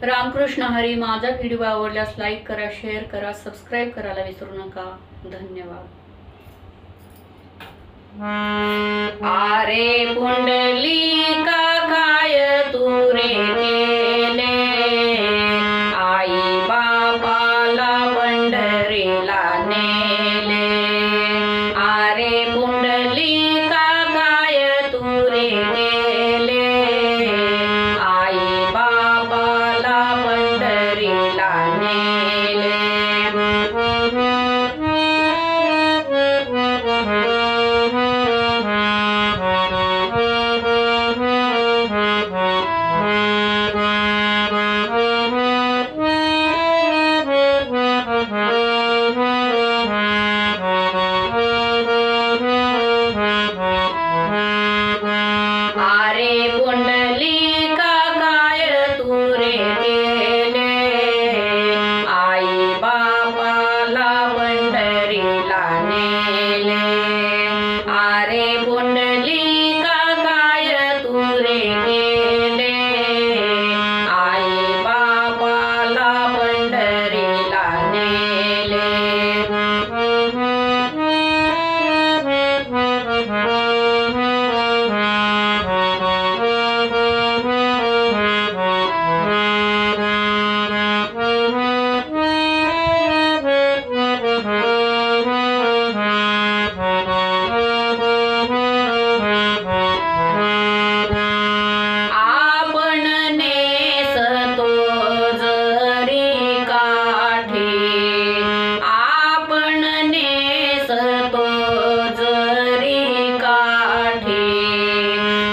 रामकृष्ण हरी। माझा व्हिडिओ आवडल्यास लाईक करा, शेअर करा, सबस्क्राईब करायला विसरू नका। धन्यवाद। आरे पुंडलिका काय तू रे केले, आई बापाला पंढरीला नेले। आरे पुंडलिका काय तू रे केले, आई बापाला पंढरीला नेले। आरे पुंडलिका काय तू रे केले, आई बापाला पंढरीला नेले। आरे पुंडलिका काय तू रे केले, आई बापाला पंढरीला नेले। आपण नेसतो जरी काठी, आपण नेसतो जरी काठी,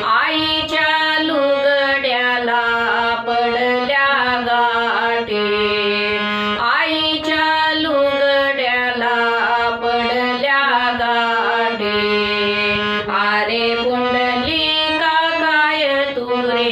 आईच्या लुगड्याला पडल्या गाठी, आईच्या लुगड्याला पडल्या गाठी। आरे पुंडलिका काय तू रे